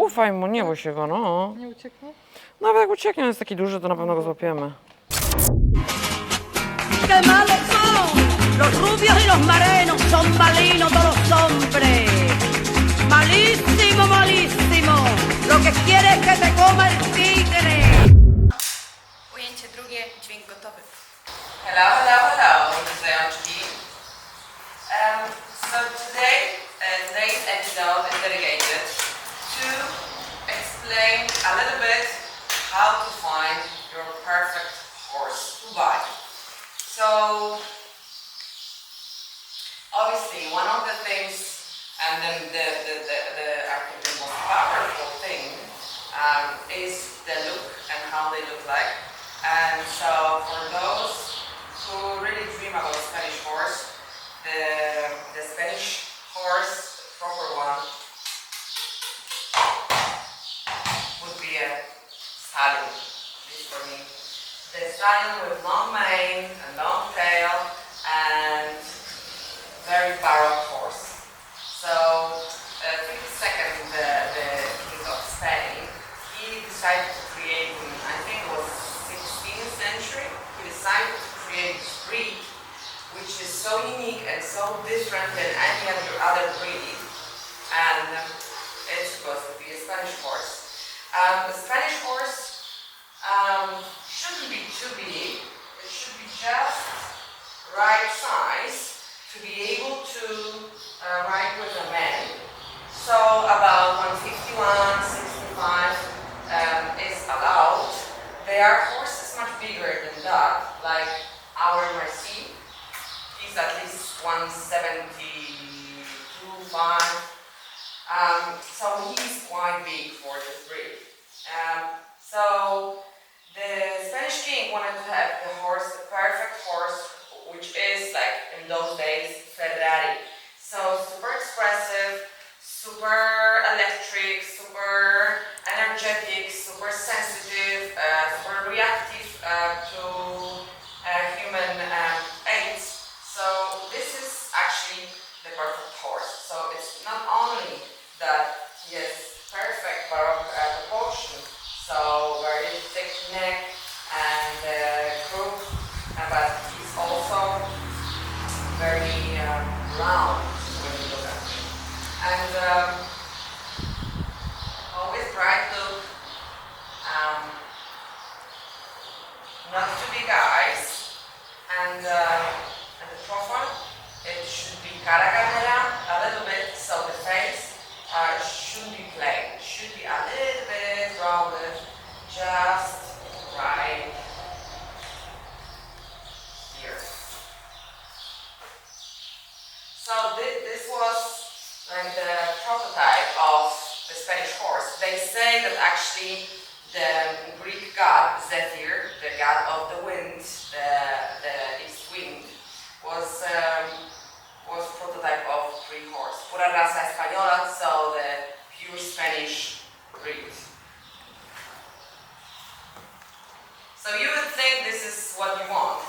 ufaj mu, nie bój się go, no. Nie ucieknie? Nawet jak ucieknie, on jest taki duży, to na pewno go złapiemy. ¡Qué malos son! Los rubios y los morenos son malinos todos los hombres. Malísimo, malísimo. Lo que quiere es que te coma el tigre. Ujęcie drugie, dźwięk gotowy. Hello, hello, hello, zajączki. So today's episode is dedicated to explain a little bit how to find your perfect horse to buy. So obviously one of the things, and then the I think the most powerful thing is the look and how they look like. And so for those who really dream about a Spanish horse, the Spanish horse, proper one, would be a stallion, at least for me. The stallion with long mane and long tail and very baroque horse. So 52nd, the king of Spain, he decided to create, I think it was 16th century, he decided to create this breed which is so unique and so different than any other breed, and it's supposed to be a Spanish horse. The Spanish horse shouldn't be too big, it should be just right size to be able to ride with a man. So about 151, 65 is allowed. There are horses much bigger than that, like our Merci. He's at least 172, 5. So he's quite big for this breed. So the Spanish king wanted to have the horse, the perfect horse, which is like in those days Ferrari. So super expressive, super electric, super energetic, super sensitive, super reactive to human aids. So this is actually the perfect horse. So it's not only that he has perfect baroque proportion, so very thick neck and croup, but he's also very round when you look at him. And always bright look, not too big eyes, and the profile, it should be cara camera a little bit, so the face shouldn't be plain, it should be a little bit rounded, just right here. So this was like the prototype of the Spanish horse. They say that actually the Greek god Zephyr, the god of the wind, the east wind, was prototype of Greek horse. Pura raza española, so the pure Spanish breed. So you would think this is what you want.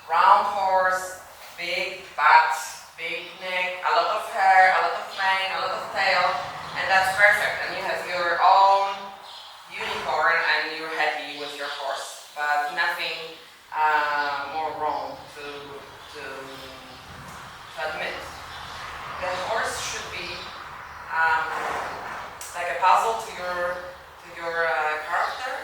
Round horse, big butt, big neck, a lot of hair, a lot of mane, a lot of tail, and that's perfect. And you have your own unicorn and you're happy with your horse. But nothing more wrong to admit. The horse should be like a puzzle to your character,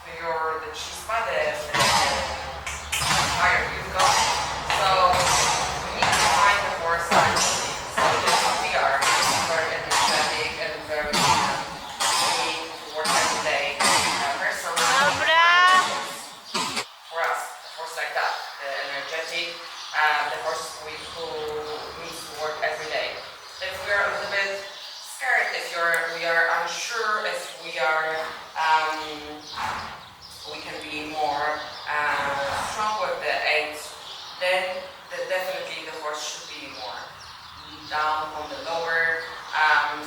to the chispa, the fire you got. So we need to find the horse actually. So we are very energetic and very need to work every day. Personally, for us, a horse like that, the energetic, the horse who needs to work every day. If we are a little bit scared, if we are unsure, if we are we can be more strong with the aids, then definitely the horse should be more down on the lower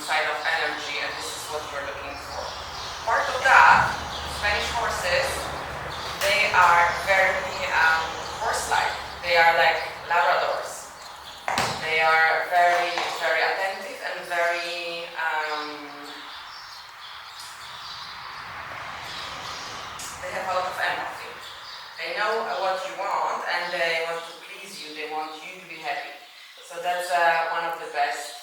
side of energy, and this is what you're looking for. Part of that, Spanish horses, they are very horse-like. They are like Labradors. They are very, very attentive and very have a lot of empathy. They know what you want and they want to please you, they want you to be happy. So that's one of the best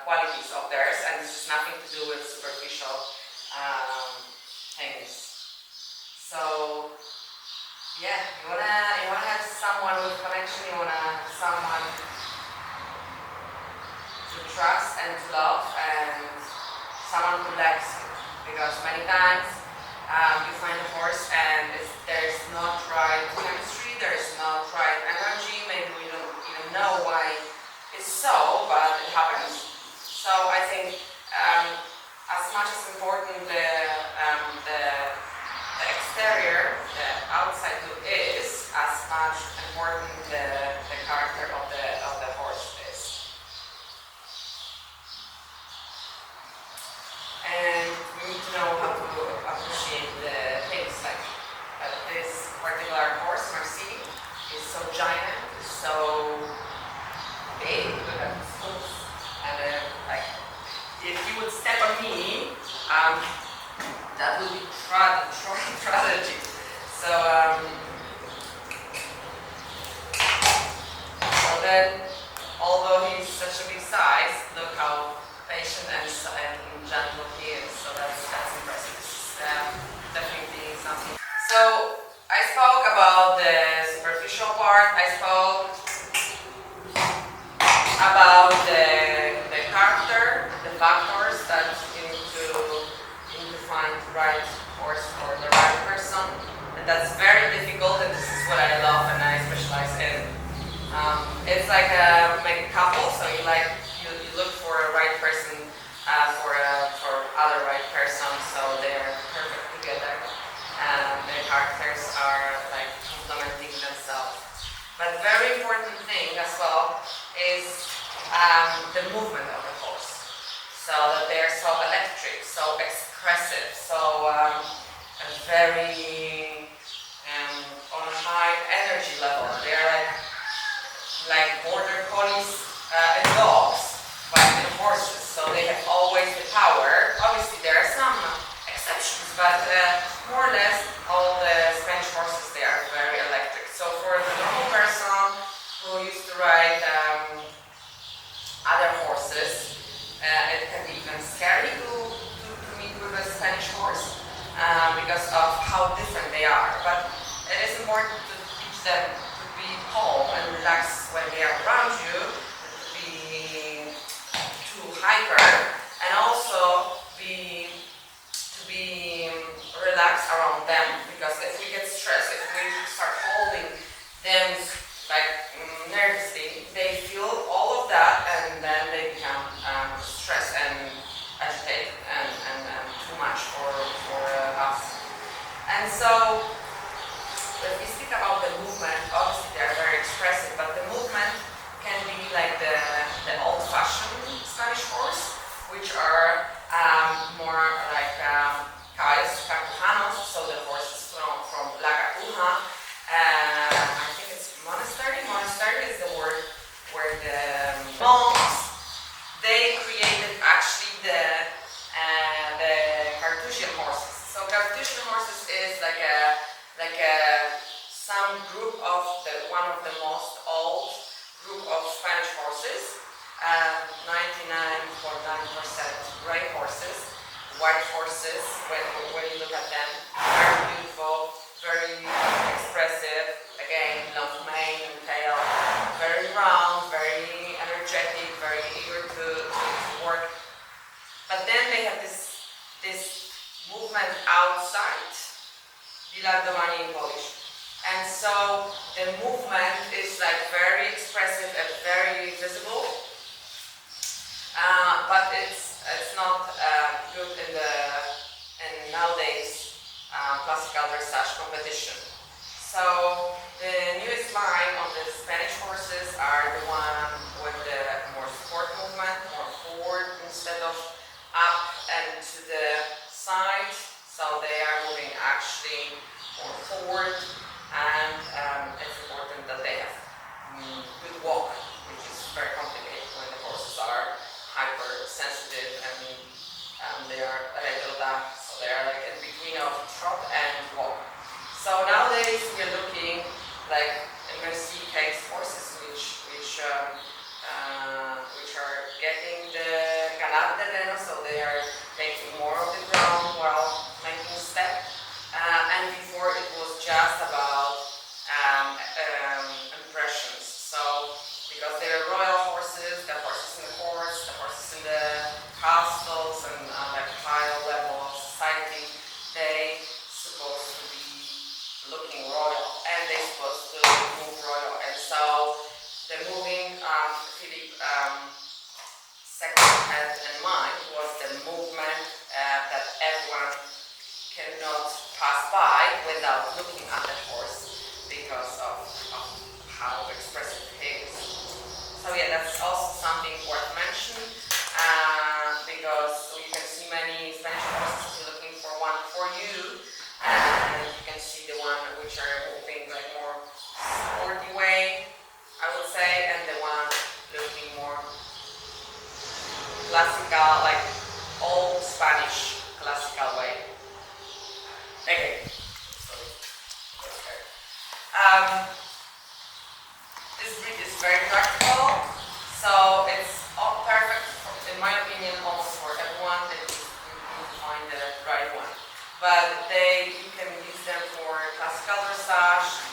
qualities of theirs, and this is nothing to do with superficial things. So yeah, you wanna have someone with connection, you wanna have someone to trust and to love, and someone who likes you. Because many times you find a horse and there's not right chemistry, there's not right energy, maybe we don't even know why it's so, but it happens. So I think as much as important the exterior, the outside look is, as much important the character of the horse is. And we need to know how to appreciate the things, like this particular horse, Merci, is so giant, is so big, look at his hooves, and like, if he would step on me, that would be tragedy. So, then, although he's such a big size, look how patient and gentle he is. So that's impressive. This is definitely something. So I spoke about the superficial part. I spoke about the character, the factors that you need to find the right horse for the right person, and that's very difficult. And this is what I love and I specialize in. It's like make a couple, so you look for a right person for other right person, so they're perfect together, and their characters are like complementing themselves. But very important thing as well is the movement of the horse, so that they're so electric, so expressive, so very on a high energy level. They're like border collies and dogs, but in horses, so they have always the power. Obviously there are some exceptions, but more or less all the Spanish horses, they are very electric. So for the normal person who used to ride other horses, it can be even scary to meet with a Spanish horse because of how different they are. But it is important to teach them to be calm and relax when they are around you, to be too hyper, and also to be relaxed around them. Because if we get stressed, if we start holding them like nervously, they feel all of that, and then they become stressed and agitated and too much for us. And so if we speak about the movement, obviously they are very expressive, but the movement can be like the old-fashioned Spanish horse, which are more like caballos cartujanos, so the horses from La Cartuja. I think it's monastery. Monastery is the word where the monks, they created actually the Carthusian horses. So Carthusian horses is like some group of one of the most old group of Spanish horses. 99.9% gray horses, white horses. When you look at them, very beautiful, very expressive. Again, long mane and tail, very round, very energetic, very eager to work. But then they have this movement outside, bilardowanie in Polish. And so the movement is like very expressive and very visible, but it's not good in nowadays classical dressage competition. So the newest line of the Spanish horses are the one with the more sport movement, more forward instead of up and to the side. So they are moving actually more forward, and it's important that they have good walk, which is very complicated when the horses are hypersensitive and they are so they are like in between of trot and walk. So nowadays we're looking like in case horses which are getting the ganar terreno, so they are taking more of the ground while making a step. And before it was just about impressions. So because they're royal horses, the horses in the courts, the horses in the castles and like high level of society, they supposed to be looking royal and they're supposed to move royal. And so the moving Philip second had in mind was the movement that everyone cannot pass by without looking at the horse because of how expressive he is. So yeah, that's also something worth mentioning because you can see many Spanish horses looking for one for you, and you can see the one which are moving like more sporty way, I would say, and the one looking more classical, like old Spanish classical way. Okay. This breed is very practical, so it's all perfect, in my opinion, almost for everyone. That you need to find the right one. But you can use them for classical dressage,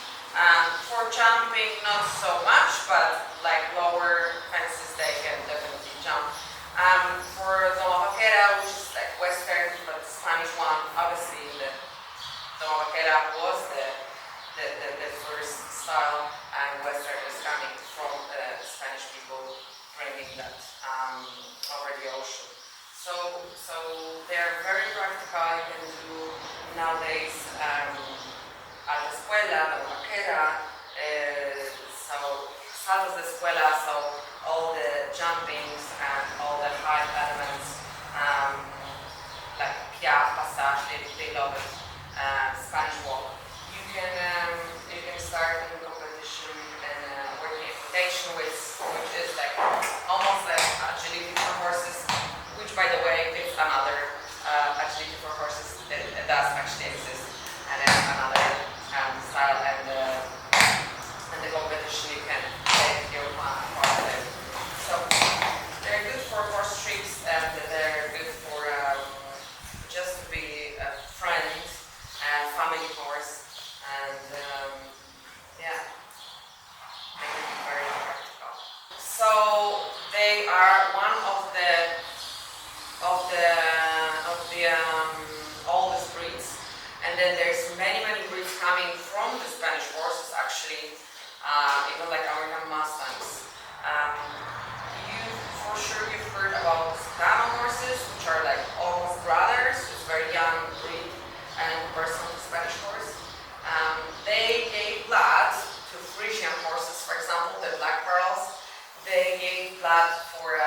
for jumping not so much, but like lower fences they can definitely jump. For 𝒹𝑜𝓃'𝓉, which is like Western, but the Spanish one, obviously the 𝒹𝑜𝓃'𝓉 was the first style, and Western is coming from the Spanish people bringing that over the ocean. So they're very practical. You can do nowadays at the escuela, the 𝒹𝑜𝓃'𝓉, so saltos de escuela, so all the jumpings and all the high elements like piaf, passage, they love it. Spanish walk. You can start in competition and working equitation, which is like almost like agility for horses, which by the way is another agility for horses that does actually exist, and it's another style, and the competition you can take your part of it. So they're good for horse tricks, and they're good for just to be a friend and family horse, and yeah, they can be very practical. So they are one of the oldest breeds, and then there's many breeds coming from the Spanish horses actually, even like American Mustangs. For sure you've heard about Serrano horses, which are like almost brothers. It's a very young breed and comparison to Spanish horse. They gave blood to Frisian horses, for example, the black pearls. They gave blood for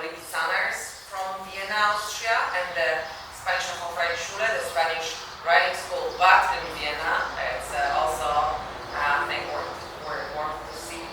Lipizzaners from Vienna, Austria, and the Spanish Schule, the Spanish riding school, but in Vienna. It's also a thing worth to see.